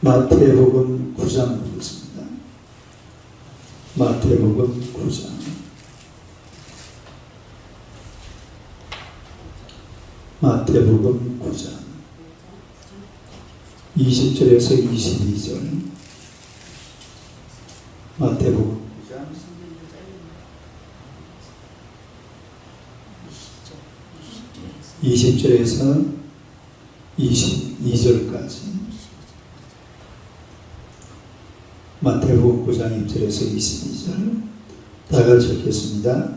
마태복음 9장 보겠습니다. 마태복음 9장. 마태복음 9장 20절에서 22절. 마태복음 9장 20절에서 22절까지. 마태복음 9장 1절에서 22절 다 같이 읽겠습니다.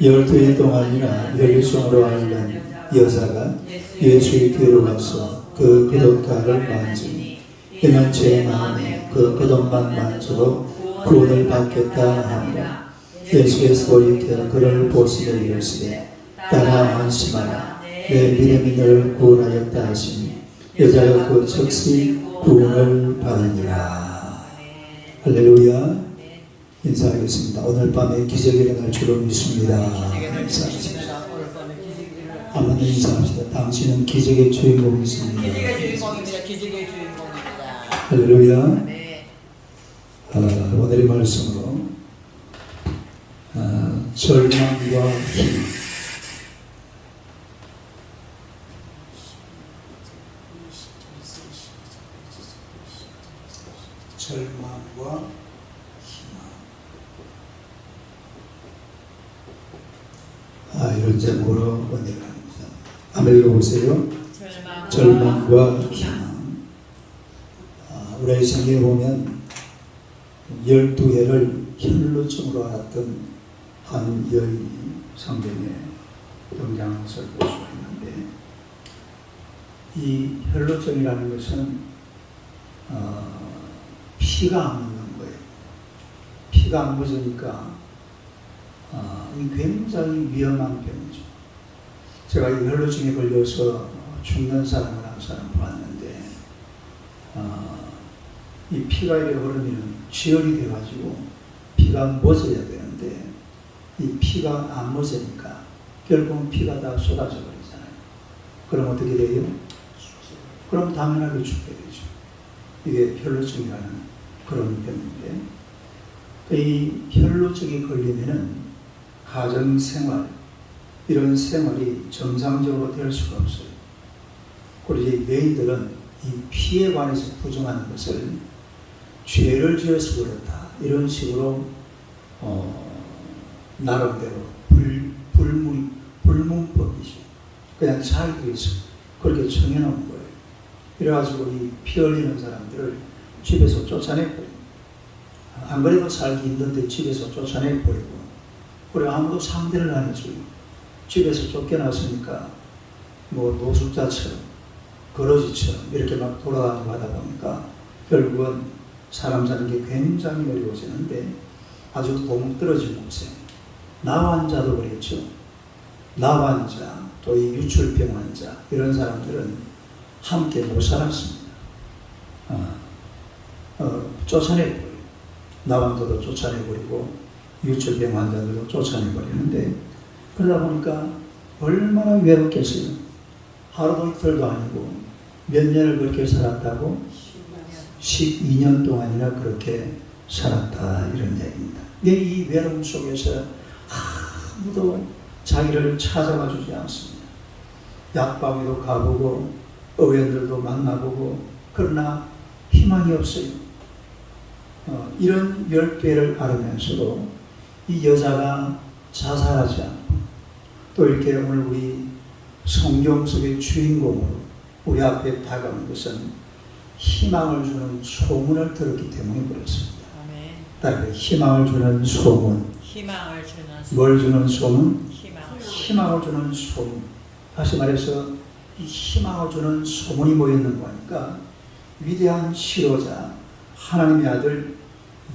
12해 동안이나 혈류증으로 앓는 여자가 예수의 뒤로 가서 그 겉옷가를 만지니 이는 제 마음에 그 겉옷만 만져도 구원을 받겠다 하니라. 예수께서 돌이켜 그를 보시며 이르시되 따라 안심하라. 내 믿음이 너를 구원하였다 하시니 여자가 그 즉시 구원을 받으니라. 할렐루야. 인사하겠습니다. 오늘 밤에 기적이 일어날 줄로 믿습니다. 인사하겠습니다. 한번 인사합시다. 당신은 기적의 주인공이십니다. 기적의 주인공입니다. 기적의 주인공입니다. 할렐루야. 네. 오늘의 말씀으로 절망과 희망. 절망과 희망. 이런 제목으로 은혜를 합니다. 한번 읽어보세요. 절망과 희망. 우리의 성경에 보면 12해를 혈루증으로 앓았던 한 여인이 성경에 등장한 것을 볼 수가 있는데, 이 혈루증이라는 것은 피가 안 묻는 거예요. 피가 안 묻으니까 굉장히 위험한 병이죠. 제가 이 혈루증에 걸려서 죽는 사람을 한 사람 봤는데, 이 피가 이렇게 흐르면 지혈이 돼가지고 피가 멎어야 되는데, 이 피가 안 멎으니까 결국은 피가 다 쏟아져 버리잖아요. 그럼 어떻게 돼요? 그럼 당연하게 죽게 되죠. 이게 혈루증이라는 그런 병인데, 이 혈루증에 걸리면은 가정생활, 이런 생활이 정상적으로 될 수가 없어요. 그리고 이제 여인들은 이 피에 관해서 부정하는 것을 죄를 지어서 그렇다, 이런 식으로 나름대로 불문법이죠. 그냥 자기들이 그렇게 정해놓은 거예요. 이래가지고 이 피 흘리는 사람들을 집에서 쫓아내버리고, 안 그래도 살기 힘든데 집에서 쫓아내버리고, 그리고 아무도 상대를 안 해줘요. 집에서 쫓겨났으니까 뭐 노숙자처럼 거러지처럼 이렇게 막 돌아다니고 하다 보니까 결국은 사람 사는 게 굉장히 어려워지는데, 아주 동떨어진 곳에 나 환자도 그랬죠. 나 환자, 또 이 유출병 환자, 이런 사람들은 함께 못 살았습니다. 쫓아내버려요. 나 환자도 쫓아내버리고 유출병 환자들도 쫓아내버리는데, 그러다 보니까 얼마나 외롭겠어요. 하루도 이틀도 아니고 몇 년을 그렇게 살았다고? 12년 동안이나 그렇게 살았다, 이런 얘기입니다. 이 외로움 속에서 아무도 자기를 찾아와 주지 않습니다. 약방에도 가보고 의원들도 만나보고, 그러나 희망이 없어요. 이런 열배를 앓으면서도 이 여자가 자살하지 않고, 또 이렇게 오늘 우리 성경 속의 주인공으로 우리 앞에 다가온 것은 희망을 주는 소문을 들었기 때문에 그렇습니다. 따르게 희망을 주는 소문. 희망을 주는 소문. 뭘 주는 소문? 희망을 주는 소문. 다시 말해서 이 희망을 주는 소문이 뭐였는 거니까, 위대한 실효자 하나님의 아들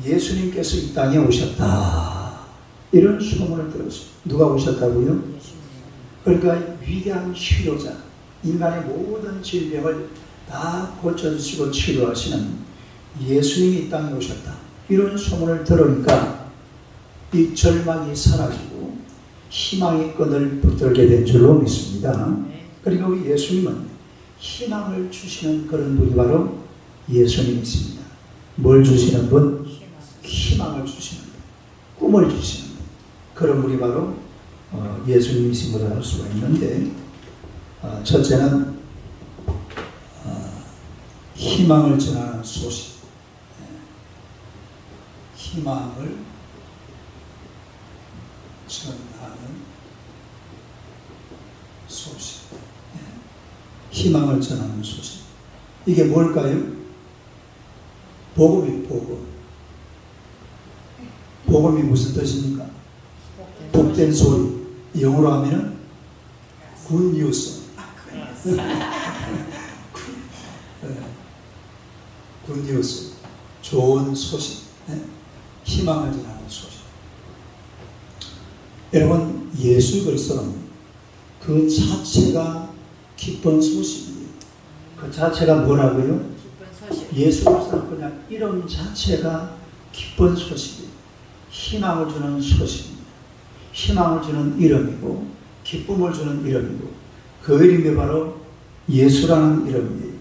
예수님께서 이 땅에 오셨다, 이런 소문을 들었어요. 누가 오셨다고요? 그러니까 위대한 치료자, 인간의 모든 질병을 다 고쳐주시고 치료하시는 예수님이 이 땅에 오셨다, 이런 소문을 들으니까 이 절망이 사라지고 희망의 끈을 붙들게 된 줄로 믿습니다. 그리고 예수님은 희망을 주시는 그런 분이 바로 예수님이십니다. 뭘 주시는 분? 희망을 주시는 분, 꿈을 주시는 분. 그런 분이 바로 예수님이심으로 할 수가 있는데, 첫째는 희망을 전하는 소식. 희망을 전하는 소식. 희망을 전하는 소식. 이게 뭘까요? 복음이 복음. 복음이 무슨 뜻입니까? 복된 소리. 영어로 하면은 good news. good news. 좋은 소식. 희망을 전하는 소식. 여러분, 예수 그리스도는 그 자체가 기쁜 소식이에요. 그 자체가 뭐라고요? 기쁜 소식. 예수 그리스도는 그냥 이름 자체가 기쁜 소식이에요. 희망을 주는 소식입니다. 희망을 주는 이름이고 기쁨을 주는 이름이고, 그 이름이 바로 예수라는 이름이에요.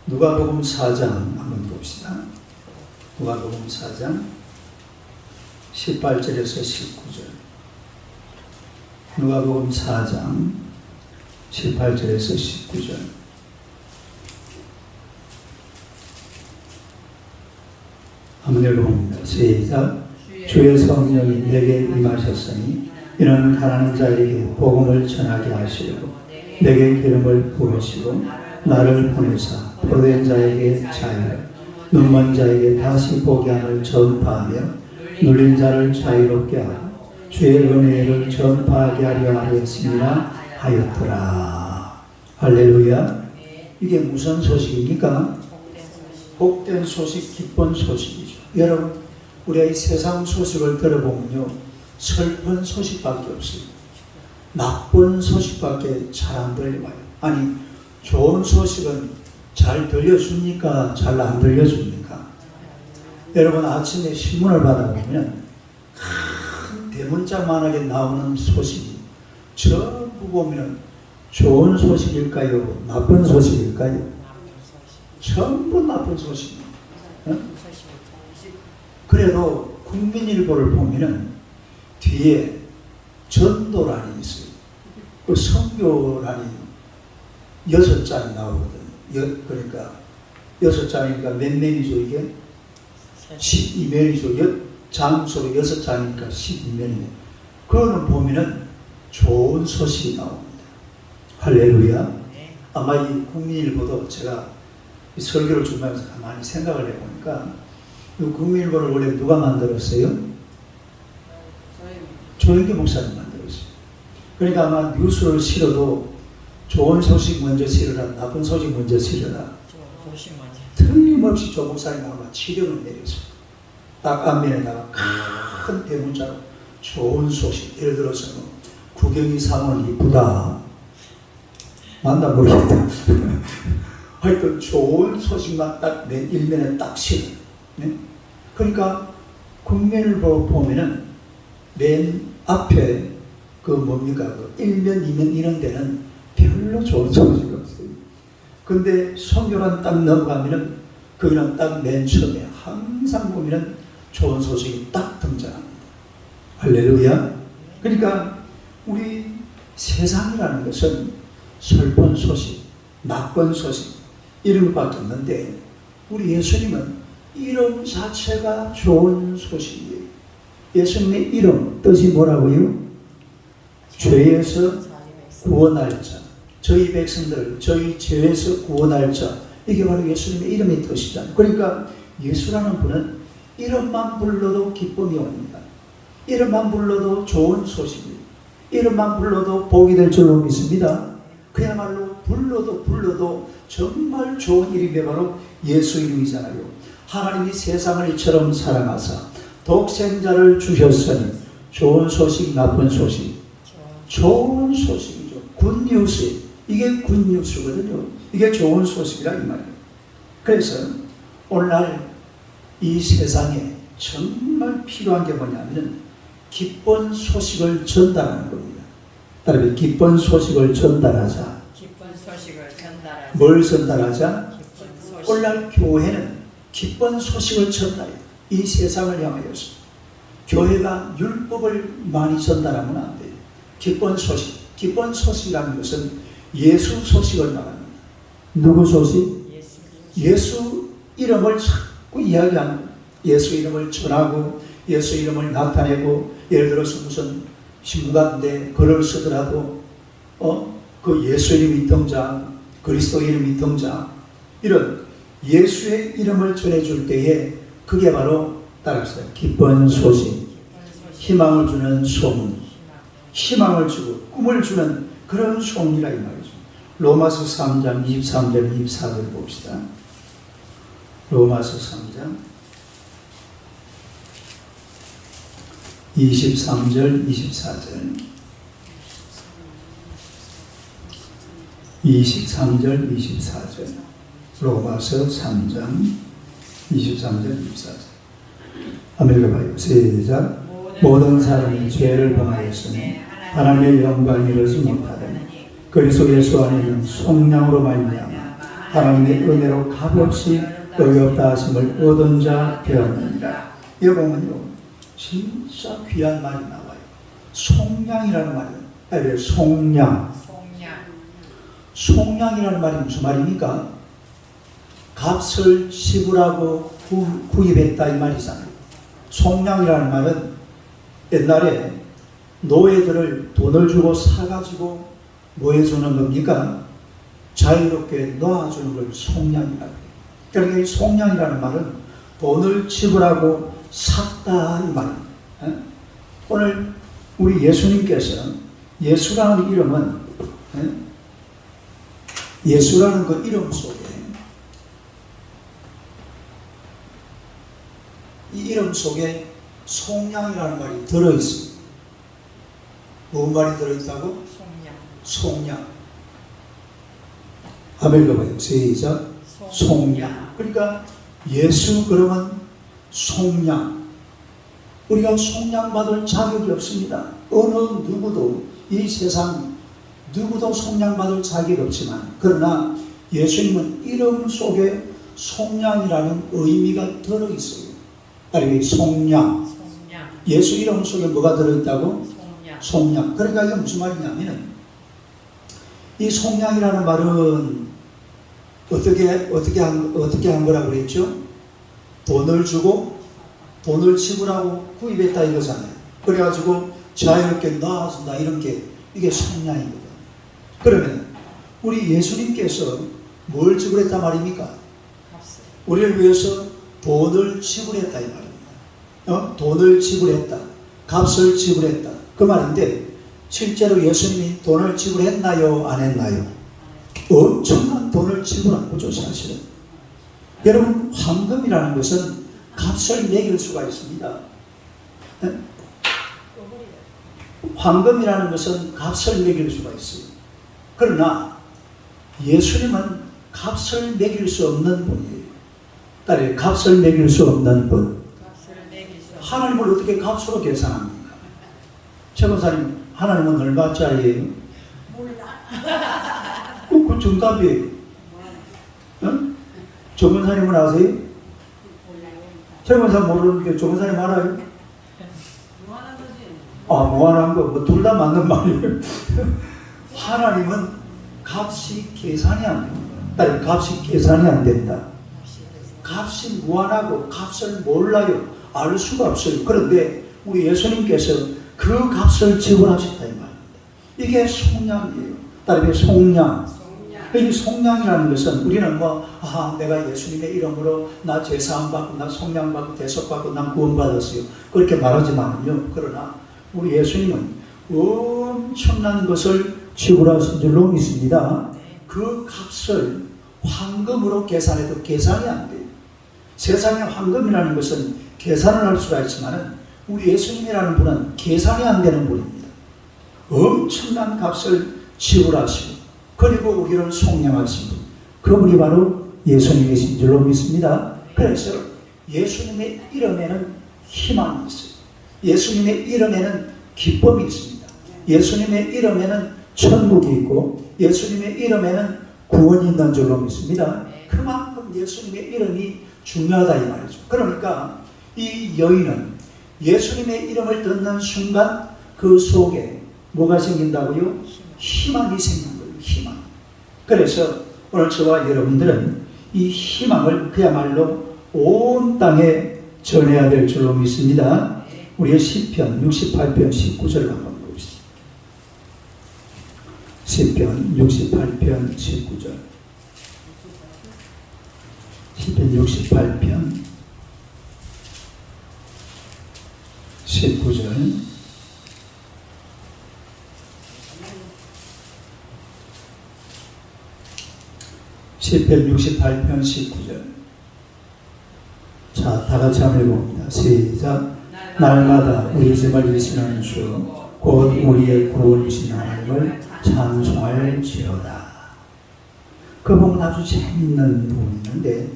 누가복음 4장 한번 봅시다. 누가복음 4장 18절에서 19절. 누가복음 4장 18절에서 19절. 한번 읽어봅니다. 시작. 주의 성령이 내게 임하셨으니 이는 가난한 자에게 복음을 전하게 하시려고 내게 기름을 부으시고 나를 보내사 포로된 자에게 자유를, 눈먼 자에게 다시 보게 함을 전파하며 눌린 자를 자유롭게 하고 주의 은혜를 전파하게 하려 하였습니다 하였더라. 할렐루야. 이게 무슨 소식입니까? 복된 소식, 기쁜 소식이죠. 여러분, 우리가 이 세상 소식을 들어보면요, 슬픈 소식밖에 없습니다. 나쁜 소식밖에 잘 안 들려와요. 아니, 좋은 소식은 잘 들려줍니까? 잘 안 들려줍니까? 여러분, 아침에 신문을 받아보면 큰 대문짝만하게 나오는 소식이 전부 보면 좋은 소식일까요? 나쁜 소식일까요? 전부 나쁜 소식입니다. 그래도 국민일보를 보면은 뒤에 전도란이 있어요. 그 선교란이 6장이 나오거든요. 그러니까 6장이니까 몇 면이죠 이게? 12면이죠. 장수로 6장이니까 12면이네. 그거는 보면은 좋은 소식이 나옵니다. 할렐루야. 아마 이 국민일보도 제가 이 설교를 준비하면서 가만히 생각을 해보니까 이 국민일보를 원래 누가 만들었어요? 조영기 목사님 만들었어요. 그러니까 아마 뉴스를 실어도 좋은 소식 먼저 실어라, 나쁜 소식 먼저 실어라. 틀림없이 조 목사님 아마 치령을 내렸어요. 딱 앞면에다가 큰 대문자로 좋은 소식. 예를 들어서 뭐 구경이 사모는 이쁘다. 맞나 모르겠다. 하여튼 좋은 소식만 딱 맨 일면에 딱 실어요. 네? 그러니까 국면을 보면은 맨 앞에 그 뭡니까? 그 1면, 2면 이런 데는 별로 좋은 소식이 없어요. 근데 선교란 딱 넘어가면은 거기는 딱 맨 처음에 항상 보면은 좋은 소식이 딱 등장합니다. 할렐루야. 그러니까 우리 세상이라는 것은 슬픈 소식, 나쁜 소식 이런 것밖에 없는데 우리 예수님은 이름 자체가 좋은 소식이에요. 예수님의 이름 뜻이 뭐라고요? 죄에서 구원할 자. 저희 백성들, 저희 죄에서 구원할 자. 이게 바로 예수님의 이름의 뜻이잖아요. 그러니까 예수라는 분은 이름만 불러도 기쁨이 옵니다. 이름만 불러도 좋은 소식이에요. 이름만 불러도 복이 될 줄로 믿습니다. 그야말로 불러도 정말 좋은 이름이 바로 예수 이름이잖아요. 하나님이 세상을 이처럼 사랑하사 독생자를 주셨으니 좋은 소식, 나쁜 소식. 좋은 소식이죠. 굿뉴스. 이게 굿뉴스거든요. 이게 좋은 소식이라 이 말이에요. 그래서 오늘날 이 세상에 정말 필요한 게 뭐냐면 기쁜 소식을 전달하는 겁니다. 따라서 기쁜 소식을 전달하자. 기쁜 소식을 전달하자. 뭘 전달하자? 오늘날 교회는 기쁜 소식을 전달해요. 이 세상을 향하여서. 교회가 율법을 많이 전달하면 안 돼요. 기쁜 소식. 기쁜 소식이라는 것은 예수 소식을 말합니다. 누구 소식? 예수 이름을 자꾸 이야기하는 거예요. 예수 이름을 전하고 예수 이름을 나타내고, 예를 들어서 무슨 신문가인데 글을 쓰더라도 그 예수 이름이 등장, 그리스도 이름이 등장, 이런 예수의 이름을 전해줄 때에 그게 바로 따라서 기쁜 소식, 희망을 주는 소문, 희망을 주고 꿈을 주는 그런 소문이라 이 말이죠. 로마서 3장 23절 24절 봅시다. 로마서 3장 23절 24절 23절 24절 로마서 3장 23절 24절 한번 읽어봐요. 시작. 모든 사람이 죄를 범하였으니 하나님의 영광을 이루지 못하더니 그리스도 예수 안에 있는 속량으로 말미암아 하나님의 은혜로 값없이 의롭다 하심을 얻은 자 되었느니라. 이 보면요 진짜 귀한 말이 나와요. 속량이라는 말이에요. 속량. 속량이라는 말이 무슨 말입니까? 값을 지불하고 구입했다 이 말이잖아요. 속량이라는 말은 옛날에 노예들을 돈을 주고 사가지고 뭐 해주는 겁니까? 자유롭게 놓아주는 걸 속량이라고 해요. 그러니까 이 속량이라는 말은 돈을 지불하고 샀다 이 말입니다. 오늘 우리 예수님께서 예수라는 이름은 예수라는 그 이름 속에 이 이름 속에 속량이라는 말이 들어있습니다. 무슨 말이 들어있다고? 속량. 한번 읽어봐요. 시작. 속량. 그러니까 예수 그러면 속량. 우리가 속량받을 자격이 없습니다. 어느 누구도 이 세상 누구도 속량받을 자격이 없지만 그러나 예수님은 이름 속에 속량이라는 의미가 들어있어요. 아니 속량. 예수 이름 속에 뭐가 들어있다고? 속량. 그러니까 이게 무슨 말이냐면 이 속량이라는 말은 어떻게 한 거라고 그랬죠? 돈을 주고 돈을 지불하고 구입했다 이거잖아요. 그래가지고 자유롭게 놔준다 이런 게 이게 속량이거든. 그러면 우리 예수님께서 뭘 지불했단 말입니까? 우리를 위해서 돈을 지불했다 이 말입니다. 돈을 지불했다. 값을 지불했다. 그 말인데 실제로 예수님이 돈을 지불했나요? 안 했나요? 엄청난 돈을 지불한 거죠 사실은. 여러분 황금이라는 것은 값을 매길 수가 있습니다. 황금이라는 것은 값을 매길 수가 있어요. 그러나 예수님은 값을 매길 수 없는 분이에요. 딸이 값을 매길 수 없는 분. 하나님을 어떻게 값으로 계산합니까? 최 권사님, 하나님은 얼마짜리예요? 몰라. 그 정답이에요. 응? 조 권사님은 아세요? 몰라요. 최 권사 모르는 게 조 권사님 알아요? 무한한 거지. 무한한 거. 뭐 둘 다 맞는 말이에요. 하나님은 값이 계산이 안 됩니다. 딸, 값이 계산이 안 된다. 값이 무한하고 값을 몰라요. 알 수가 없어요. 그런데 우리 예수님께서 그 값을 지불하셨다 이 말입니다. 이게 속량이에요. 따르게 속량. 이 속량이라는 것은 우리는 내가 예수님의 이름으로 나 제사함 받고 나 속량 받고 대속 받고 난 구원 받았어요. 그렇게 말하지만요. 그러나 우리 예수님은 엄청난 것을 지불하신 줄로 믿습니다. 그 값을 황금으로 계산해도 계산이 안 돼요. 세상에 황금이라는 것은 계산을 할 수가 있지만 우리 예수님이라는 분은 계산이 안 되는 분입니다. 엄청난 값을 지불하시고 그리고 우리를 속량하신 분, 그분이 바로 예수님이신 줄로 믿습니다. 그래서 예수님의 이름에는 희망이 있어요. 예수님의 이름에는 기쁨이 있습니다. 예수님의 이름에는 천국이 있고 예수님의 이름에는 구원이 있는 줄로 믿습니다. 그만큼 예수님의 이름이 중요하다 이 말이죠. 그러니까 이 여인은 예수님의 이름을 듣는 순간 그 속에 뭐가 생긴다고요? 희망이 생긴 거예요. 희망. 그래서 오늘 저와 여러분들은 이 희망을 그야말로 온 땅에 전해야 될 줄로 믿습니다. 우리의 시편 68편 19절을 한번 봅시다. 시편 68편 19절. 시편 68편 19절. 시편 68편 19절. 자, 다 같이 한번 읽어봅니다. 시작. 날마다 우리 집을 이시는 주, 곧 우리의 구원이신 하나님을 찬송할지어다. 그 부분 아주 재밌는 부분이 있는데,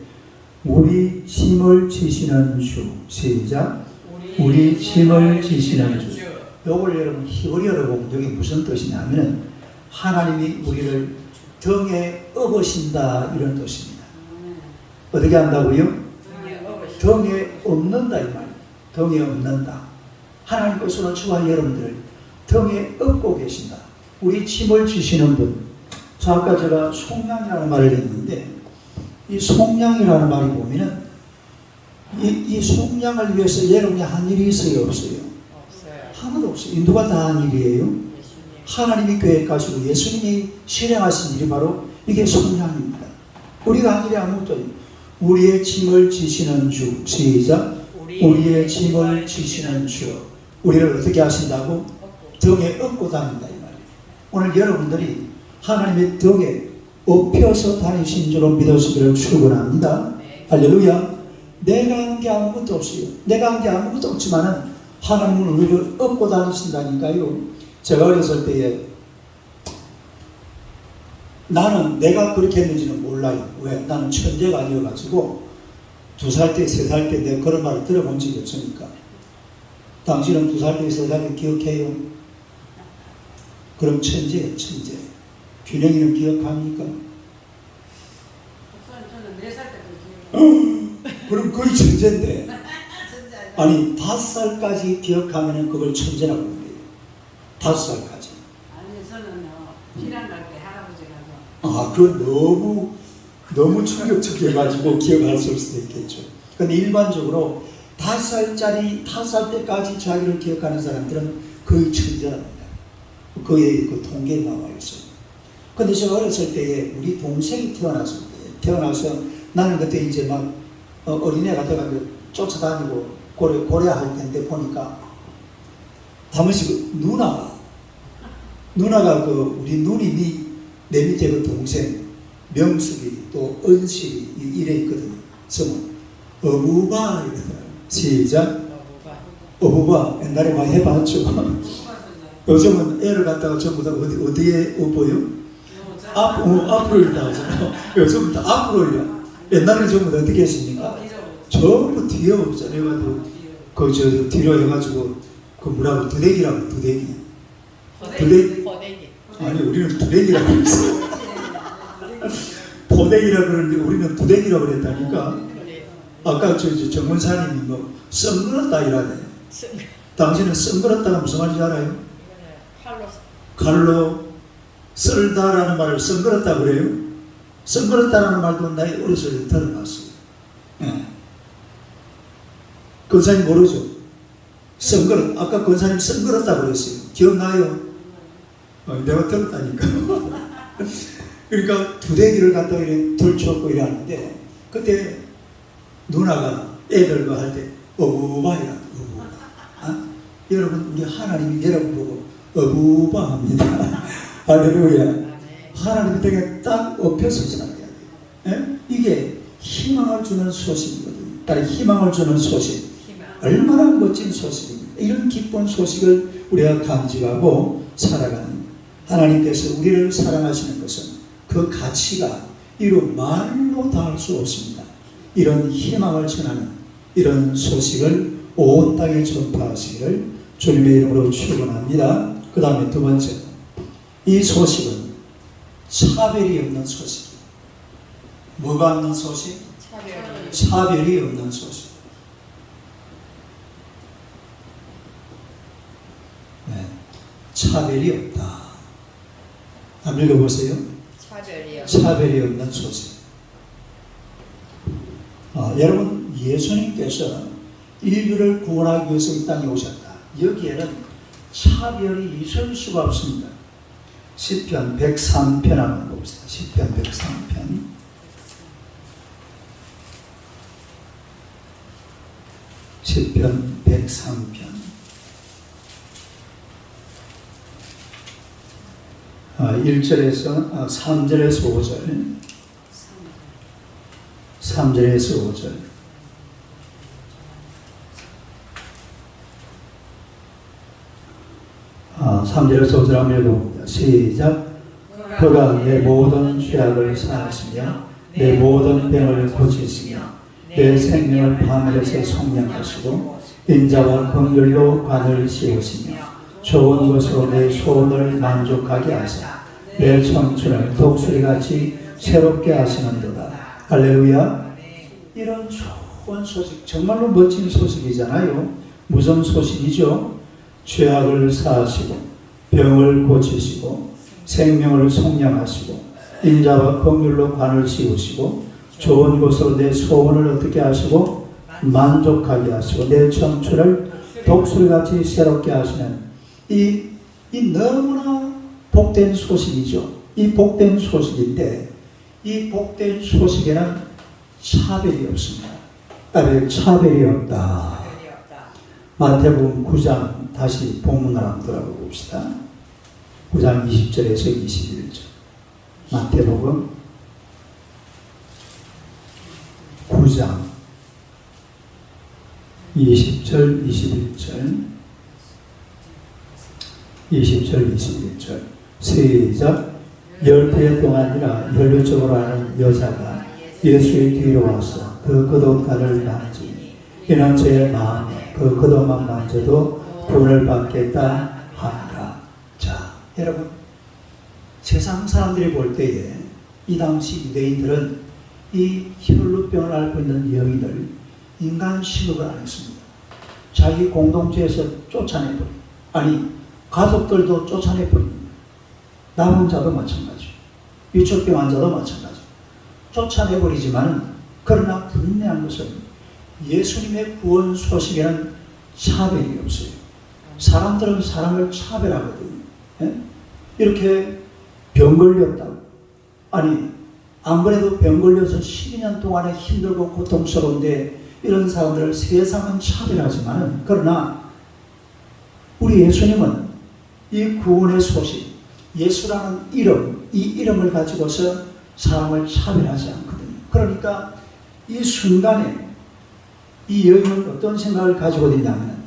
우리 짐을 지시는 주. 시작. 우리 짐을 지시는 주. 요걸 여러분 히브리어로 보면 이게 무슨 뜻이냐면은 하나님이 우리를 등에 업으신다 이런 뜻입니다. 어떻게 한다고요? 등에 업는다 이 말이에요. 등에 업는다. 하나님께서는 저와 여러분들을 등에 업고 계신다. 우리 짐을 지시는 분. 자, 아까 제가 속량이라는 말을 했는데 이 속량이라는 말이 보면은 이 속량을 위해서 여러분이 한 일이 있어요? 없어요? 하나도 없어요. 누가 다 한 일이에요? 하나님이 계획하시고 예수님이 실행하신 일이 바로 이게 속량입니다. 우리가 한 일이 아무것도 없어요. 우리의 짐을 지시는 주. 시작. 우리의 짐을 지시는 주. 우리를 어떻게 하신다고? 등에 업고 다닌다 이 말이에요. 오늘 여러분들이 하나님의 등에 업혀서 다니신 줄로 믿으시기를 축원합니다. 할렐루야. 내가 한 게 아무것도 없어요. 내가 한 게 아무것도 없지만은 하나님은 우리를 업고 다니신다니까요. 제가 어렸을 때에 나는 내가 그렇게 했는지는 몰라요. 왜? 나는 천재가 아니어가지고 2살 때, 3살 때 내가 그런 말을 들어본 적이 없으니까. 당신은 2살 때, 3살 때 기억해요? 그럼 천재예요, 천재. 균형이는 기억합니까? 저는 4살 때부터 그럼 거의 천재인데. 아니 5살까지 기억하면 그걸 천재라고 그래요. 5살까지. 아니 저는요 피난 갈 때 할아버지가 아, 그 너무 충격적이어가지고 기억할 수도 있겠죠. 근데 일반적으로 5살 때까지 자기를 기억하는 사람들은 거의 천재랍니다. 거의 그 통계에 나와 있어요. 근데 제가 어렸을 때에 우리 동생이 태어나서 나는 그때 이제 막 어린애가 돼가지고 쫓아다니고 고려할 텐데 보니까 한 번씩 누나가 우리 누님이 내 밑에 그 동생 명숙이 또 은식이 이래 있거든요. 성은 어부바 이러더라고요. 시작. 어부바 옛날에 많이 해봤죠. 요즘은 애를 갖다가 전부 다 어디에 업어요? 앞으로 일다 하잖아요. 요즘은 다 앞으로 일다. 옛날에는 전부 다 어떻게 했습니까? 전부 뒤에 없잖아요. 해가지고 그 뒤로 해가지고 그 뭐라고 두대기라고 두대기. 아니 우리는 두대기라고 했어요. 포대기라고 그러는데 우리는 두대기라고 그랬다니까. 아까 저 정문사님이 뭐 썩그렇다 이라네. 당신은 썩그렇다가 무슨 말인지 알아요? 칼로 썰다라는 말을 썩그렇다 그래요? 썩그렇다라는 말도 나이 어렸을 때 들어봤어요. 네. 권사님 모르죠? 썩그렇. 아까 권사님 썩그렇다 그랬어요. 기억나요? 내가 들었다니까. 그러니까 두대기를 갖다가 이렇게 들쳐놓고 이러는데 그때 누나가 애들과 할 때 어부바 이라 어부바. 아? 여러분 우리 하나님이 여러분 보고 어부바 합니다. 할렐루야. 하나님의 등에 딱 엎혀서 지나가야 돼요. 예? 이게 희망을 주는 소식이거든요. 다른 희망을 주는 소식. 얼마나 멋진 소식입니다. 이런 기쁜 소식을 우리가 간직하고 살아가는 하나님께서 우리를 사랑하시는 것은 그 가치가 이루 말로 다할 수 없습니다. 이런 희망을 전하는 이런 소식을 온 땅에 전파하시기를 주님의 이름으로 축원합니다. 그 다음에 두 번째, 이 소식은 차별이 없는 소식이에요. 뭐가 없는 소식? 차별이 없는 소식. 네, 차별이 없다. 한번 읽어보세요. 차별이 없는 소식. 여러분, 예수님께서 인류를 구원하기 위해서 이 땅에 오셨다. 여기에는 차별이 있을 수가 없습니다. 시편 103편 한번 봅시다. 시편 103편. 시편 103편. 1절에서 3절에서 5절. 3절에서 5절. 아, 3절에서 5절 한번 읽어봅니다. 시작. 그가 내 모든 죄악을 사하시며 내 모든 병을 고치시며 내 생명을 밤에서 속량하시고 인자와 긍휼로 관을 씌우시며 좋은 것으로 내 소원을 만족하게 하사 내 청춘을 독수리같이 새롭게 하시는도다. 할렐루야. 이런 좋은 소식, 정말로 멋진 소식이잖아요. 무슨 소식이죠? 죄악을 사하시고 병을 고치시고 생명을 속량하시고 인자와 긍휼로 관을 씌우시고 좋은 곳으로 내 소원을 어떻게 하시고 만족하게 하시고 내 청춘을 독수리같이 새롭게 하시는 이 너무나 복된 소식이죠. 이 복된 소식인데 이 복된 소식에는 차별이 없습니다. 차별이 없다. 마태복음 9장 다시 본문을 한번 돌아봅시다. 9장 20절에서 21절. 마태복음 9장 20절 21절 20절 21절 시작. 10배 동안이나 혈류적으로 하는 여자가 예수의 뒤로 와서 그 겉옷간을 만지니 이는 제 마음에 그 겉옷만 만져도 구원을 받겠다 하니라. 자, 여러분, 세상 사람들이 볼 때에 이 당시 유대인들은 이 혈루병을 앓고 있는 여인을 인간 취급을 안 했습니다. 자기 공동체에서 쫓아내버립니다. 아니, 가족들도 쫓아내버립니다. 나 혼자도 마찬가지, 유초병 환자도 마찬가지. 쫓아내버리지만 그러나 분명한 것은 예수님의 구원 소식에는 차별이 없어요. 사람들은 사람을 차별하거든요. 예? 이렇게 병 걸렸다고, 아니 안 그래도 병 걸려서 12년 동안에 힘들고 고통스러운데 이런 사람들을 세상은 차별하지만 그러나 우리 예수님은 이 구원의 소식, 예수라는 이름, 이 이름을 가지고서 사람을 차별하지 않거든요. 그러니까 이 순간에 이 여인은 어떤 생각을 가지고 있냐면,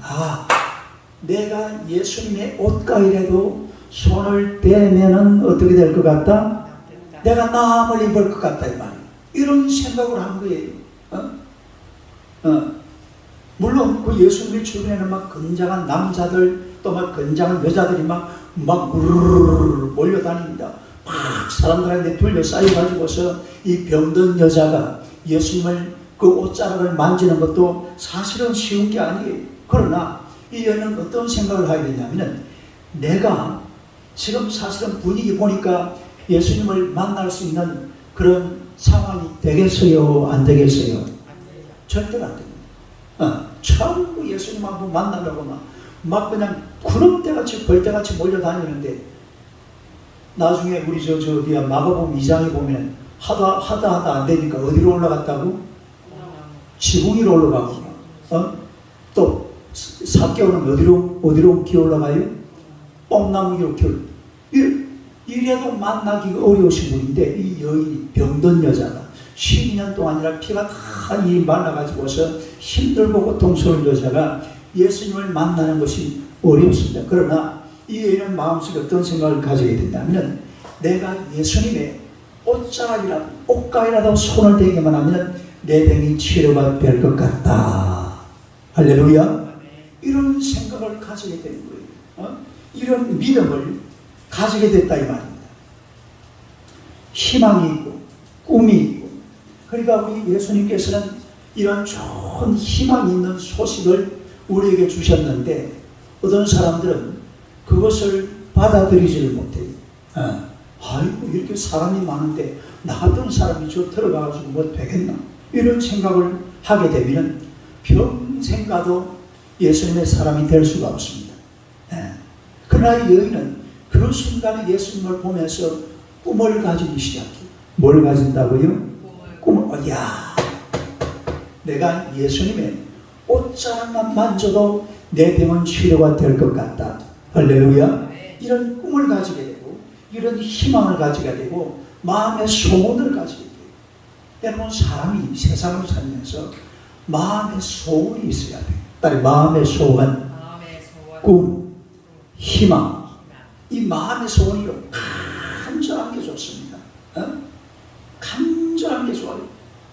내가 예수님의 옷가이라도 손을 대면은 어떻게 될 것 같다? 내가 남을 입을 것 같다, 이 말이에요. 이런 생각을 한 거예요. 물론 그 예수님 주변에는 막 건장한 남자들, 또 막 건장한 여자들이 막 우르르 몰려다닙니다. 막 사람들한테 둘러싸여가지고서 이 병든 여자가 예수님을 그 옷자락을 만지는 것도 사실은 쉬운 게 아니에요. 그러나 이 여인은 어떤 생각을 하게 되냐면은, 내가 지금 사실은 분위기 보니까 예수님을 만날 수 있는 그런 상황이 되겠어요? 안 되겠어요? 절대로 안 됩니다. 전부 예수님 한번 만나려고 막 그냥 구름대같이 벌떼같이 몰려다니는데, 나중에 우리 어디야 마가복음 2장에 보면 하다 안 되니까 어디로 올라갔다고? 지붕 위로 올라가고, 또 삭개오는 어디로 기어 올라가요? 뽕나무 위로 기어. 이래도 만나기가 어려우신 분인데, 이 여인이 병든 여자가 12년 동안이나 피가 다 말라가지고서 힘들고 고통스러운 여자가 예수님을 만나는 것이 어렵습니다. 그러나 이 여인은 마음속에 어떤 생각을 가지게 된다면, 내가 예수님의 옷가이라도 손을 대기만 하면 내 병이 치료가 될 것 같다. 할렐루야. 이런 생각을 가지게 되는 거예요. 이런 믿음을 가지게 됐다 이 말입니다. 희망이 있고 꿈이 있고, 그러니까 우리 예수님께서는 이런 좋은 희망 있는 소식을 우리에게 주셨는데 어떤 사람들은 그것을 받아들이지를 못해요. 아이고 이렇게 사람이 많은데 나 같은 사람이 저 들어가가지고 뭐 되겠나 이런 생각을 하게 되면 평생 가도 예수님의 사람이 될 수가 없습니다. 그러나 이 여인은 그 순간에 예수님을 보면서 꿈을 가지기 시작해요. 뭘 가진다고요? 꿈을. 야, 내가 예수님의 옷자락만 만져도 내 병은 치료가 될 것 같다. 할렐루야. 이런 꿈을 가지게 되고 이런 희망을 가지게 되고 마음의 소원을 가지게 돼요. 여러분 사람이 세상을 살면서 마음의 소원이 있어야 돼요. 딸 마음의 소원, 꿈, 희망. 이 마음의 소원이요 간절한 게 좋습니다. 간절한 게 좋아요.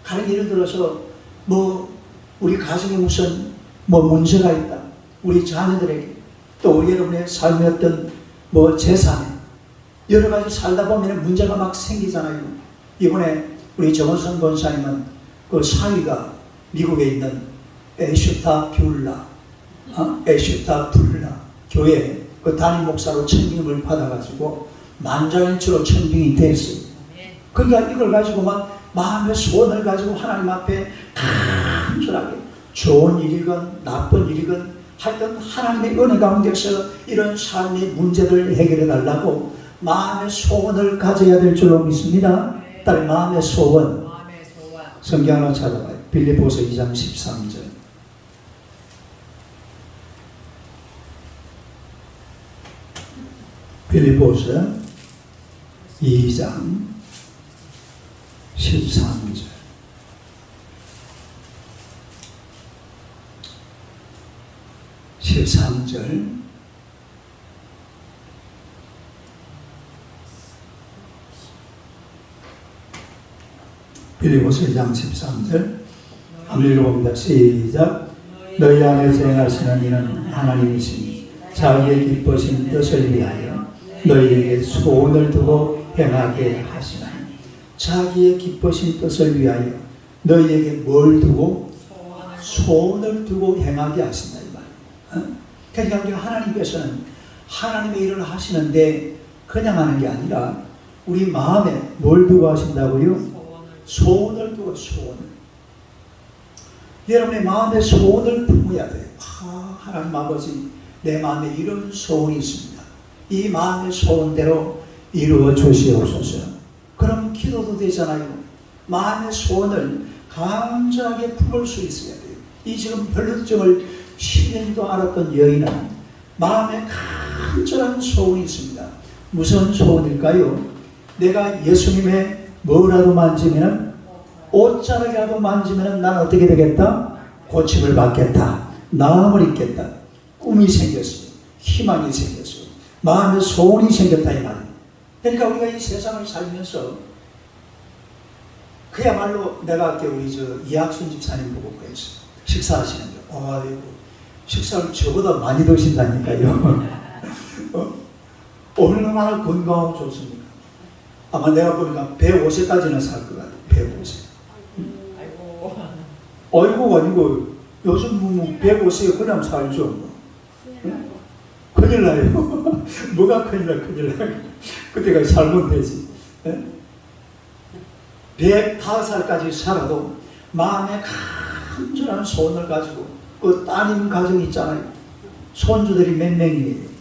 가령 예를 들어서 뭐 우리 가정에 무슨 뭐 문제가 있다. 우리 자녀들에게 또 우리 여러분의 삶의 어떤 뭐 재산에 여러 가지 살다 보면 문제가 막 생기잖아요. 이번에 우리 정원선 권사님은 그 사위가 미국에 있는 에슈타 뷰라 교회 그 담임 목사로 천빙을 받아가지고 만장일치로 천빙이 됐어요. 그러니까 이걸 가지고 막 마음의 소원을 가지고 하나님 앞에 간절하게 좋은 일이건 나쁜 일이건 하여튼 하나님의 은혜 가운데서 이런 삶의 문제를 해결해 달라고 마음의 소원을 가져야 될 줄로 믿습니다. 딸 마음의 소원. 성경 하나 찾아봐요. 빌립보서 2장 13절. 빌립보서 2장 13절. 빌립보서 2장 13절 한번 읽어봅니다. 시작. 너희 안에서 행하시는 이는 하나님이시니 자기의 기쁘신 뜻을 위하여 너희에게 소원을 두고 행하게 하시나니. 자기의 기쁘신 뜻을 위하여 너희에게 뭘 두고? 소원을 두고 행하게 하신다 이 말이에요. 그러니까 하나님께서는 하나님의 일을 하시는데 그냥 하는 게 아니라 우리 마음에 뭘 두고 하신다고요? 소원을 두고. 소원을. 여러분의 마음에 소원을 품어야 돼요. 하나님 아버지 내 마음에 이런 소원이 있습니다. 이 마음의 소원대로 이루어 주시옵소서. 그럼 기도도 되잖아요. 마음의 소원을 간절하게 품을 수 있어야 돼요. 이 지금 혈루증을 10년도 알았던 여인은 마음에 간절한 소원이 있습니다. 무슨 소원일까요? 내가 예수님의 뭐라도 만지면 옷자락이라도 만지면 난 어떻게 되겠다? 고침을 받겠다. 나음을 입겠다. 꿈이 생겼어요. 희망이 생겼어요. 마음의 소원이 생겼다 이 말이에요. 그러니까 우리가 이 세상을 살면서 그야말로 내가 아까 우리 이학순 집사님 보고 그랬어요. 식사하시는데 아이고 식사를 저보다 많이 드신다니까요. 얼마나 건강하고 좋습니까? 아마 내가 보니까 150까지는 살 것 같아요. 150. 아이고 요즘 뭐 150에 그냥 살죠. 큰일 나요. 뭐가 큰일 나요. 그때까지 살면 되지. 105살까지 살아도 마음에 간절한 소원을 가지고 그 따님 가정 있잖아요. 손주들이 몇 명이에요.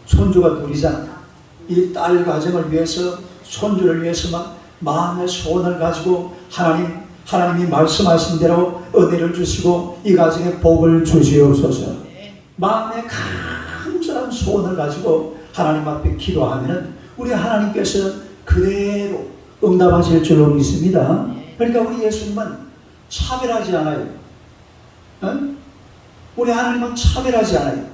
손주가 둘이잖아. 이 딸 가정을 위해서 손주를 위해서 막 마음의 소원을 가지고 하나님이 말씀하신 대로 은혜를 주시고 이 가정에 복을 주시옵소서. 마음의 간절한 소원을 가지고 하나님 앞에 기도하면 우리 하나님께서 그대로 응답하실 줄로 믿습니다. 그러니까 우리 예수님은 차별하지 않아요. 우리 하나님은 차별하지 않아요.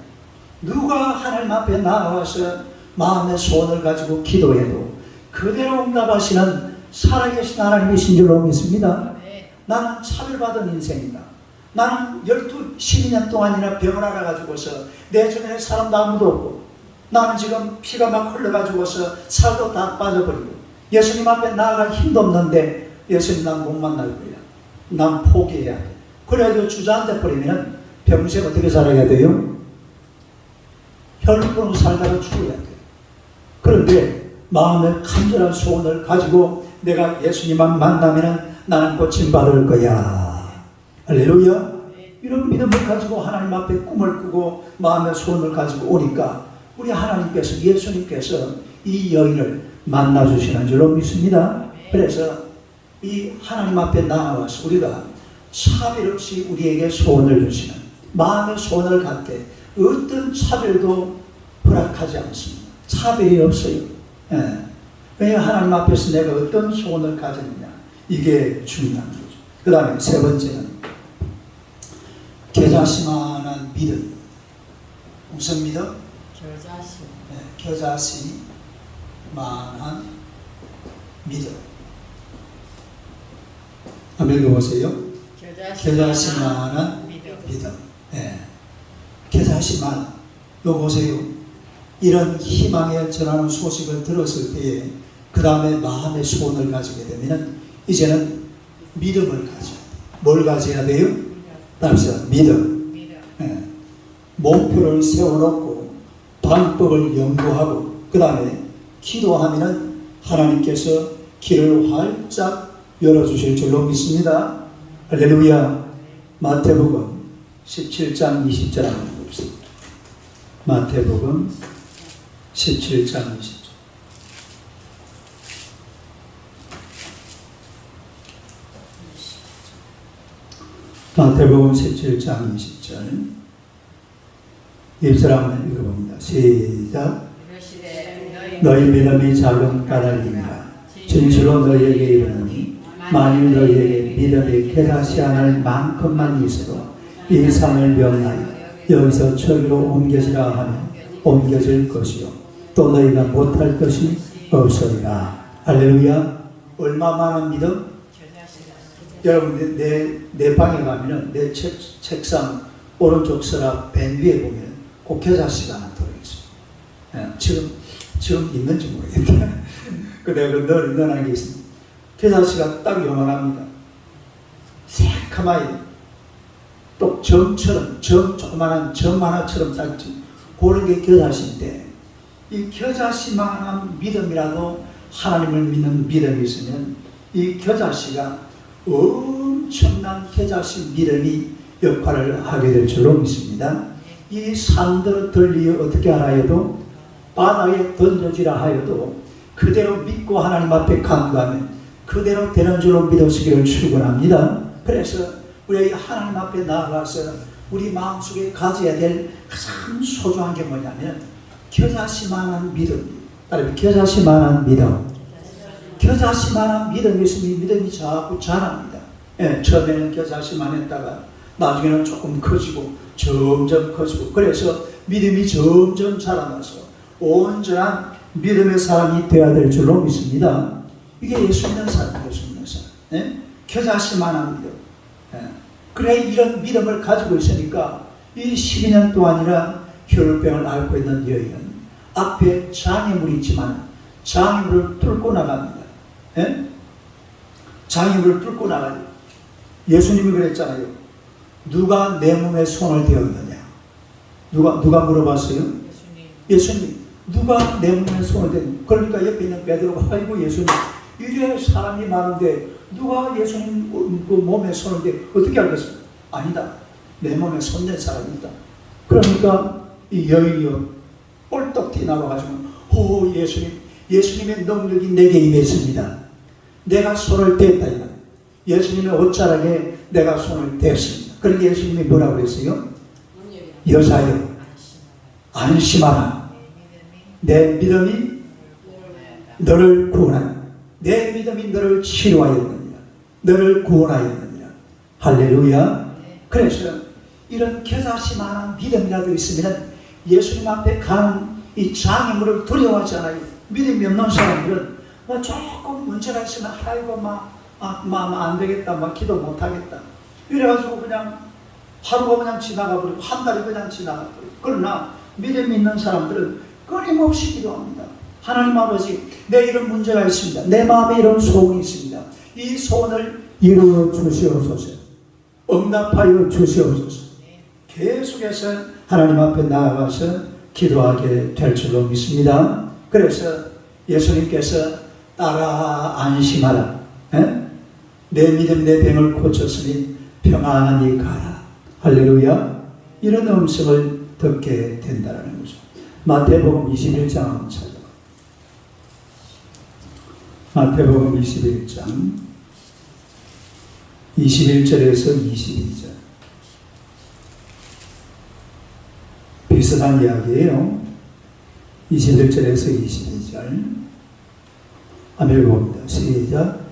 누가 하나님 앞에 나아와서 마음의 소원을 가지고 기도해도 그대로 응답하시는 살아계신 하나님이신 줄로 믿습니다. 나는 차별받은 인생이다. 나는 12년 동안이나 병을 앓아가지고서 내 주변에 사람도 아무도 없고 나는 지금 피가 막 흘러가지고서 살도 다 빠져버리고 예수님 앞에 나아갈 힘도 없는데 예수님 난 못 만날 거야. 난 포기해야 돼. 그래도 주저앉아 버리면 평생 어떻게 살아야 돼요? 혈육으로 살다가 죽어야 돼. 그런데 마음의 간절한 소원을 가지고 내가 예수님만 만나면 나는 고침받을 거야. 할렐루야. 이런 믿음을 가지고 하나님 앞에 꿈을 꾸고 마음의 소원을 가지고 오니까 우리 하나님께서, 예수님께서 이 여인을 만나주시는 줄로 믿습니다. 그래서 이 하나님 앞에 나와서 우리가 차별 없이 우리에게 소원을 주시는, 마음의 소원을 갈 때 어떤 차별도 허락하지 않습니다. 차별이 없어요. 예. 왜냐 하나님 앞에서 내가 어떤 소원을 가졌느냐, 이게 중요한 거죠. 그 다음에 세 번째는 겨자씨만한 믿음. 무슨 믿음? 겨자씨. 겨자씨만한 믿음. 한번 읽어보세요. 겨자씨만한 믿음. 예. 겨자씨만. 요 보세요. 이런 희망에 전하는 소식을 들었을 때에 그 다음에 마음의 소원을 가지게 되면 이제는 믿음을 가져야 돼요. 뭘 가져야 돼요? 답시다. 믿음. 예. 목표를 세워놓고 방법을 연구하고 그 다음에 기도하면 하나님께서 길을 활짝 열어주실 줄로 믿습니다. 할렐루야. 마태복음 17장 20절 한번 봅시다. 마태복음 17장 20절. 마태복음 17장 20절. 입사람을 읽어봅니다. 시작. 너희 믿음이 작은 까닭이니라. 진실로 너희에게 이르노니 만일 너희에게 믿음이 겨자씨 하늘 만큼만 있어도 이 산을 명하여 여기서 저기로 옮겨지라 하면 옮겨질 것이요 또 너희가 못할 것이 없으리라. 할렐루야. 얼마만한 믿음? 여러분 내 방에 가면은 내 책상 오른쪽 서랍 벤 위에 보면 꼭 겨자씨가 하나 들어있어요. 지금 있는지 모르겠다. 그 내가 넣어놓은 게 있습니다. 겨자씨가 딱 요만합니다. 새카마이 또 점처럼, 조그만한 점 하나처럼 작지. 그런 게 겨자씨인데, 이 겨자씨만한 믿음이라도 하나님을 믿는 믿음이 있으면 이 겨자씨가 엄청난 겨자씨 믿음이 역할을 하게 될 줄로 믿습니다. 이 산들이 어떻게 하여도 바다에 던져지라 하여도 그대로 믿고 하나님 앞에 간구하면 그대로 되는 줄로 믿으시기를 축원합니다. 그래서 우리 하나님 앞에 나아가서 우리 마음속에 가져야 될 가장 소중한 게 뭐냐면 겨자씨만한 믿음. 겨자씨만한 믿음. 겨자씨만한 믿음이 있으면 믿음이 자꾸 자랍니다. 예, 처음에는 겨자씨만 했다가 나중에는 조금 커지고 점점 커지고 그래서 믿음이 점점 자라나서 온전한 믿음의 사람이 되어야 될 줄로 믿습니다. 이게 예수 믿는 사람, 예수 믿는 사람. 예? 겨자씨만한 믿음. 예. 그래 이런 믿음을 가지고 있으니까 이 12년 동안이나 혈병을 앓고 있는 여인은 앞에 장애물이 있지만 장애물을 뚫고 나갑니다. 예? 장애물을 뚫고 나가요. 예수님이 그랬잖아요. 누가 내 몸에 손을 대었느냐? 누가 물어봤어요? 예수님. 누가 내 몸에 손을 대었느냐? 그러니까 옆에 있는 베드로가 아이고 예수님, 이래 사람이 많은데 누가 예수님 그 몸에 손을 대? 어떻게 알겠습니까? 아니다. 내 몸에 손댄 사람이 있다. 그러니까 이 여인이요 꼴떡 튀나와가지고 오 예수님의 능력이 내게 임했습니다. 내가 손을 댔다 이거. 예수님의 옷자락에 내가 손을 댔습니다. 그러니까 예수님이 뭐라고 그랬어요? 여자여 안심하라. 내 믿음이 너를 구원하였다. 내 믿음이 너를 치료하였느니라. 너를 구원하였느니라. 할렐루야. 그래서 이런 겨자씨만한 믿음이라도 있으면 예수님 앞에 가는 이 장애물을 두려워하지 않아요. 믿음이 없는 사람들은 조금 문제가 있으면 아이고 안 되겠다, 기도 못 하겠다. 이래가지고 그냥 하루가 그냥 지나가 버리고 한 달이 그냥 지나가 버리고. 그러나 믿음이 있는 사람들은 끊임없이 기도합니다. 하나님 아버지, 내 이런 문제가 있습니다. 내 마음에 이런 소원이 있습니다. 이 소원을 이루어 주시옵소서. 응답하여 주시옵소서. 계속해서 하나님 앞에 나아가서 기도하게 될 줄로 믿습니다. 그래서 예수님께서 따라 안심하라. 내 믿음 내 병을 고쳤으니 평안히 가라. 할렐루야. 이런 음성을 듣게 된다는 거죠. 마태복음 21장 한번 찾아봐. 마태복음 21장 21절에서 22절. 비슷한 이야기예요. 21절에서 22절. 한번 읽어봅니다. 시작.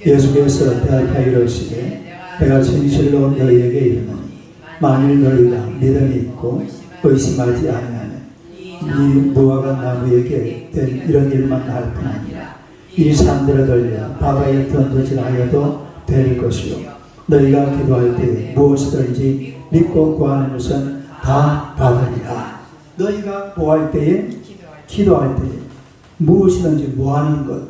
예수께서 대답하여 이르시되 내가 진실로 너희에게 이르노니 만일 너희가 믿음이 있고 의심하지 아니하면 이 무화과 나무에게 된 이런 일만 할 뿐 아니라 이 산들을 돌려 바다에 던져지라 하여도 될 것이요 너희가 기도할 때 무엇이든지 믿고 구하는 것은 다 받으리라. 너희가 구할 때에 기도할 때에 무엇이든지 뭐하는 것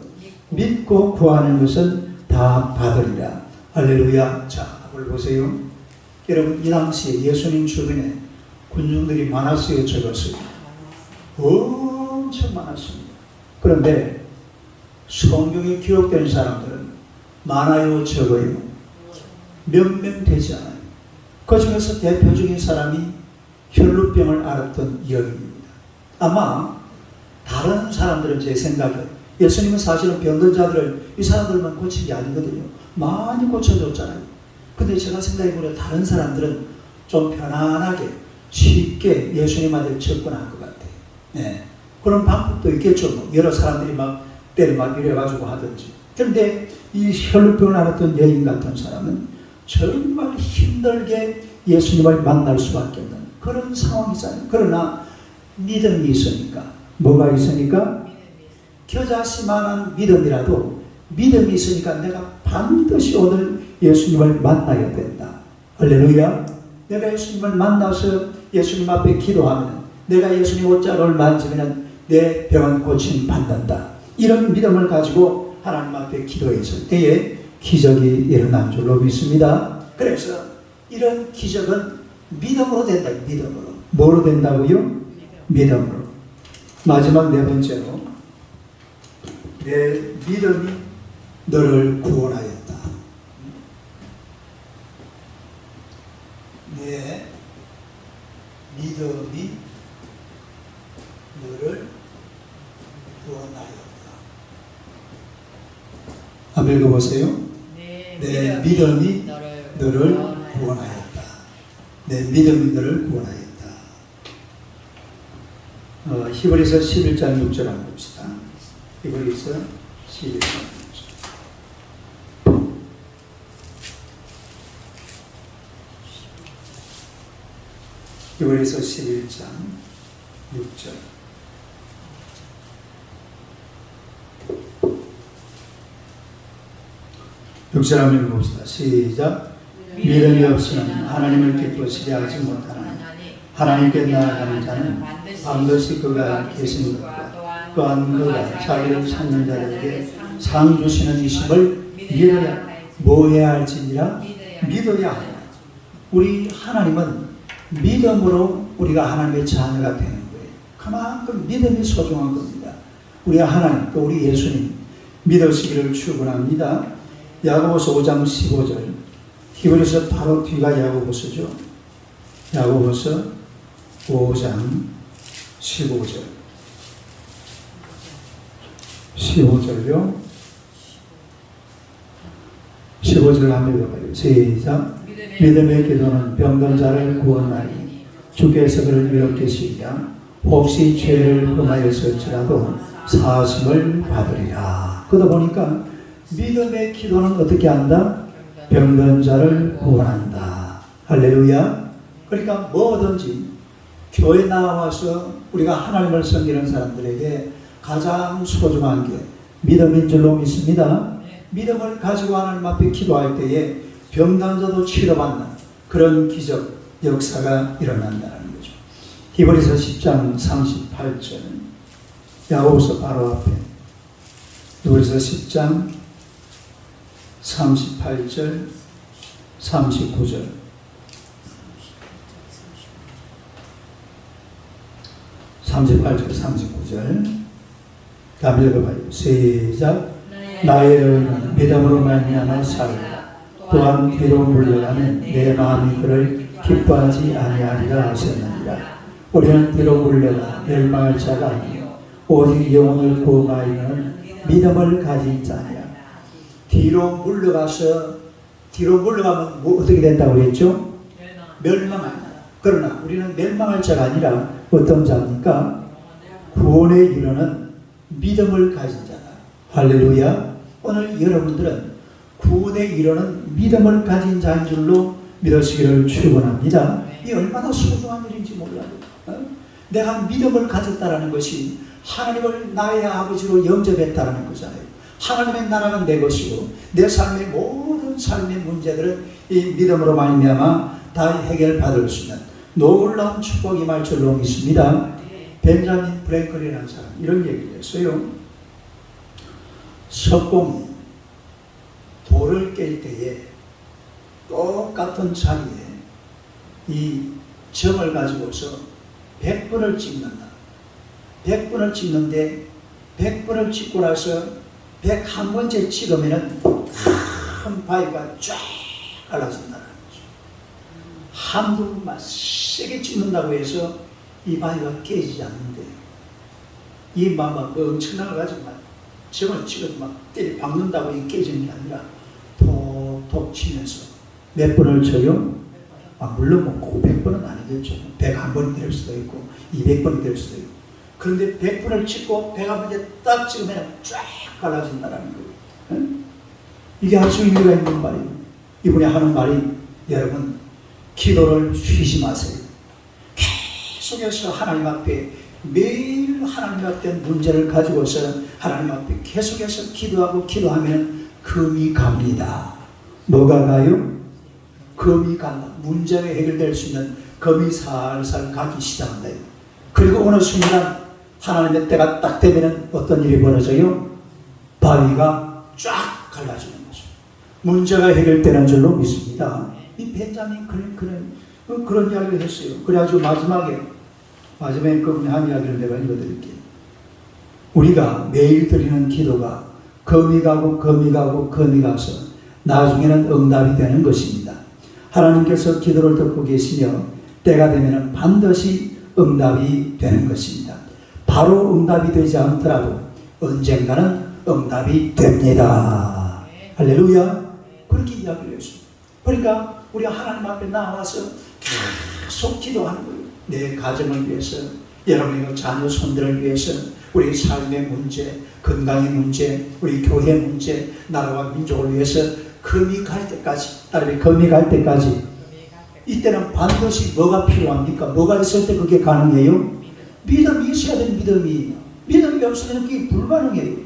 믿고 구하는 것은 다 받으리라. 할렐루야. 자, 한번 보세요. 여러분, 이 당시에 예수님 주변에 군중들이 많았어요, 적었어요? 엄청 많았습니다. 그런데 성경에 기록된 사람들은 많아요, 적어요? 몇 명 되지 않아요. 그 중에서 대표적인 사람이 혈루병을 앓았던 여인입니다. 아마 다른 사람들은 제 생각에 예수님은 사실은 병든 자들을 이 사람들만 고친 게 아니거든요. 많이 고쳐줬잖아요. 근데 제가 생각해보면 다른 사람들은 좀 편안하게 쉽게 예수님한테 접근한 것 같아요. 네. 그런 방법도 있겠죠. 뭐. 여러 사람들이 막 때를 막 이래가지고 하든지. 그런데 이 혈루병을 앓았던 여인 같은 사람은 정말 힘들게 예수님을 만날 수밖에 없는 그런 상황이잖아요. 그러나 믿음이 있으니까. 뭐가 있으니까? 겨자씨만한 믿음이라도 믿음이 있으니까 내가 반드시 오늘 예수님을 만나야 된다. 할렐루야. 내가 예수님을 만나서 예수님 앞에 기도하면 내가 예수님 옷자락을 만지면 내 병은 고침 받는다. 이런 믿음을 가지고 하나님 앞에 기도했을 때에 기적이 일어난 줄로 믿습니다. 그래서 이런 기적은 믿음으로 된다. 믿음으로. 뭐로 된다고요? 믿음으로. 마지막 네 번째로 내 믿음이 너를 구원하였다. 내 믿음이 너를 구원하였다. 한번 읽어보세요. 내 믿음이 너를 구원하였다. 내 믿음이 너를 구원하였다. 히브리서 11장 6절 한번 봅시다. 히브리서 11장 6절. 히브리서 11장 6절. 육절 한번 읽어봅시다. 시작. 믿음이 없으면 하나님을 기쁘시게 하지 못하나 하나님께 나아가는 자는 반드시 그가 계신 것과 또한 그가 자기를 찾는 자들에게 상 주시는 이심을 믿어야 뭐 해야 할지니라 믿어야 하라. 우리 하나님은 믿음으로 우리가 하나님의 자녀가 되는 거예요. 그만큼 믿음이 소중한 겁니다. 우리 하나님 또 우리 예수님 믿으시기를 축원합니다. 야고보서 5장 15절. 히브리서 바로 뒤가 야고보서죠. 야고보서 5장 15절. 15절요. 15절 한번 읽어봐요. 시작. 믿음의 기도는 병든 자를 구원하니 주께서 그를 일으키시리라. 혹시 죄를 범하였을지라도 사하심을 받으리라. 그러다 보니까 믿음의 기도는 어떻게 한다? 병든 자를 구원한다. 할렐루야. 그러니까 뭐든지 교회 나와서 우리가 하나님을 섬기는 사람들에게 가장 소중한 게 믿음인 줄로 믿습니다. 믿음을 가지고 하나님 앞에 기도할 때에 병든 자도 치료받는 그런 기적 역사가 일어난다는 거죠. 히브리서 10장 38절. 야고보서 바로 앞에 히브리서 10장 38절, 39절. 38절, 39절. 다 읽어봐요. 시작. 나의 의는 믿음으로 말미암아 살라. 또한 뒤로 물러가면 내 마음이 그를 기뻐하지 아니하리라 하셨느니라. 우리는 뒤로 물러가 멸망할 자가 아니요 오직 영혼을 구하이는 믿음을 가진 자니라. 뒤로 물러가면 뭐 어떻게 된다고 했죠? 멸망한다. 그러나 우리는 멸망할 자가 아니라 어떤 자입니까? 구원에 이르는 믿음을 가진 자다. 할렐루야. 오늘 여러분들은 구원에 이르는 믿음을 가진 자인 줄로 믿으시기를 축원합니다. 이 얼마나 소중한 일인지 몰라요. 내가 믿음을 가졌다는 것이 하나님을 나의 아버지로 영접했다는 거잖아요. 하나님의 나라가 내 것이고 내 삶의 모든 삶의 문제들은 이 믿음으로 말미암아 다 해결받을 수 있는 놀라운 축복이 말 줄로 믿습니다. 벤자민 프랭클이라는 사람 이런 얘기를 했어요. 석공이 돌을 깰 때에 똑같은 자리에 이 점을 가지고서 100번을 찍는다. 100번을 찍는데 100번을 찍고 나서 101번째 찍으면은 큰 바위가 쫙 갈라진다는 거죠. 한두 번만 세게 찍는다고 해서 이 바위가 깨지지 않는데 이 마음은 엄청난 거 가지고 막 점을 찍어서 막 때려 박는다고 이 깨지는 게 아니라 톡톡 치면서 몇 번을 쳐요? 물론 뭐 100번은 아니겠죠. 101번이 될 수도 있고 200번이 될 수도 있고. 그런데 100번을 찍고 101번에 딱 찍으면 쫙 갈라진다는 거예요. 이게 아주 의미가 있는 말이에요. 이분이 하는 말이 여러분 기도를 쉬지 마세요. 계속해서 하나님 앞에 매일 하나님 앞에 문제를 가지고서 하나님 앞에 계속해서 기도하면 금이 갑니다. 뭐가 가요? 금이 간다. 문제가 해결될 수 있는 금이 살살 가기 시작한다. 그리고 어느 순간 하나님의 때가 딱 되면 어떤 일이 벌어져요? 바위가 쫙 갈라지는 거죠. 문제가 해결되는 줄로 믿습니다. 이 벤자민 그런 이야기를 했어요. 그래가지고 마지막에 그분이 한 이야기를 내가 읽어드릴게요. 우리가 매일 드리는 기도가 금이 가서 나중에는 응답이 되는 것입니다. 하나님께서 기도를 듣고 계시며 때가 되면 반드시 응답이 되는 것입니다. 바로 응답이 되지 않더라도 언젠가는 응답이 됩니다. 할렐루야. 그렇게 이야기를 했습니다. 그러니까 우리 하나님 앞에 나와서 계속 기도하는 거예요. 내 가정을 위해서, 여러분의 자녀 손들을 위해서, 우리 삶의 문제, 건강의 문제, 우리 교회 문제, 나라와 민족을 위해서 금이 갈 때까지, 따르게 금이 갈 때까지. 이때는 반드시 뭐가 필요합니까? 뭐가 있을 때 그게 가능해요? 믿음이 있어야 되는 믿음이 없으면 그게 불가능해요.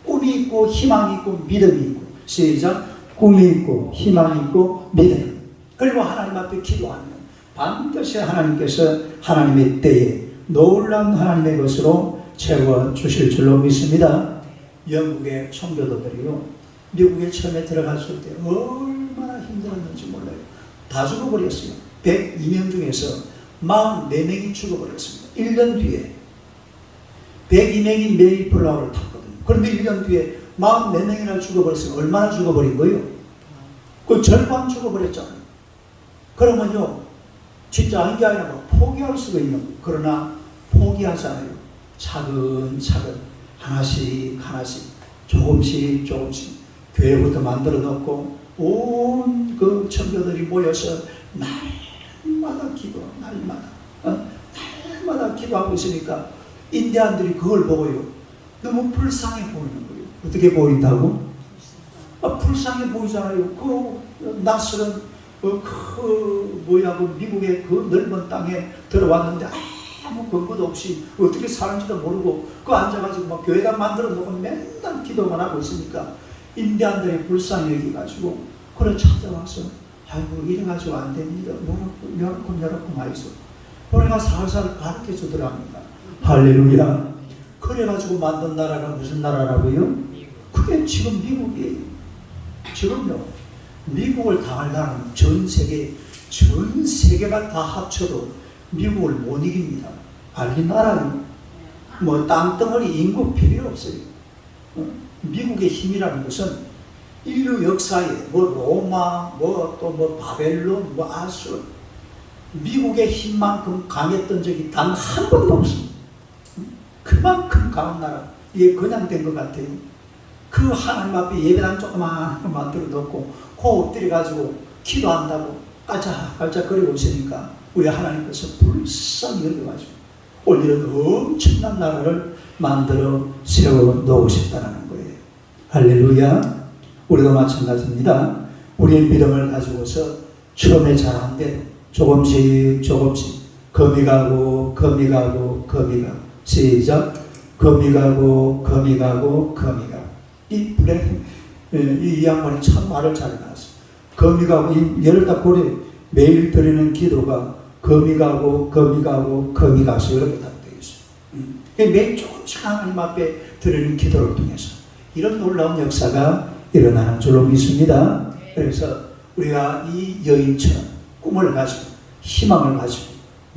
꿈이 있고 희망이 있고 믿음이 있고. 시작. 꿈이 있고 희망이 있고 믿음. 그리고 하나님 앞에 기도하면 반드시 하나님께서 하나님의 때에 놀라운 하나님의 것으로 채워주실 줄로 믿습니다. 영국의 청교도들이요, 미국에 처음에 들어갔을 때 얼마나 힘들었는지 몰라요. 다 죽어버렸어요. 102명 중에서 44명이 죽어버렸습니다. 1년 뒤에 102명이 메이플라워를 탔거든요. 그런데 1년 뒤에 44명이나 죽어버렸어요. 얼마나 죽어버린 거예요? 그 절반 죽어버렸잖아요. 그러면요, 진짜 아닌 게 아니라 뭐 포기할 수가 있는 거예요. 그러나 포기하잖아요. 차근차근 하나씩 조금씩 교회부터 만들어 놓고 온 그 청교들이 모여서 날마다 기도하고 있으니까 인디안들이 그걸 보고요, 너무 불쌍해 보이는 거예요. 어떻게 보인다고? 불쌍해 보이잖아요. 그 낯설은 미국의 그 넓은 땅에 들어왔는데 아무 근거도 없이 어떻게 사는지도 모르고 앉아가지고 막 교회당 만들어 놓고 맨날 기도만 하고 있으니까 인디안들이 불쌍히 여기가지고 그걸 찾아와서 아이고 이래가지고 안 됩니다. 요렇게 말이죠. 그러니까 살살 가르쳐 주더랍니다. 할렐루야. 그래가지고 만든 나라가 무슨 나라라고요? 그게 지금 미국이에요. 지금요, 미국을 당할 나라는 전 세계가 다 합쳐도 미국을 못 이깁니다. 알긴 나라는 뭐 땅덩어리 인구 필요 없어요. 미국의 힘이라는 것은 인류 역사에 뭐 로마, 뭐 또 뭐 바벨론, 뭐 아수르, 미국의 힘만큼 강했던 적이 단 한 번도 없습니다. 그만큼 강한 나라. 이게 그냥 된 것 같아요. 그 하나님 앞에 예배당 조그마한 거 만들어 놓고 코 엎드려 가지고 기도한다고 깔짝깔짝거리고 있으니까 우리 하나님께서 불쌍히 여겨가지고 오늘은 엄청난 나라를 만들어 세워 놓으셨다는 거예요. 할렐루야. 우리도 마찬가지입니다. 우리의 믿음을 가지고서 처음에 잘 안 돼도 조금씩 금이 가고 시작. 금이 가고 이 양반이 참 말을 잘 해놨어. 금이 가고 이 열다 고래 매일 드리는 기도가 금이 가서 이렇게 딱 되어 있어요. 매일 조금씩 하나님 앞에 드리는 기도를 통해서 이런 놀라운 역사가 일어나는 줄로 믿습니다. 그래서 우리가 이 여인처럼 꿈을 가지고 희망을 가지고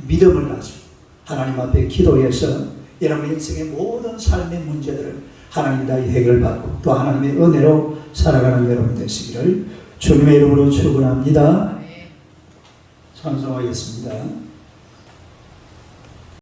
믿음을 가지고 하나님 앞에 기도해서 여러분 인생의 모든 삶의 문제들을 하나님 다 해결받고 또 하나님의 은혜로 살아가는 여러분 되시기를 주님의 이름으로 축원합니다. 찬송하겠습니다.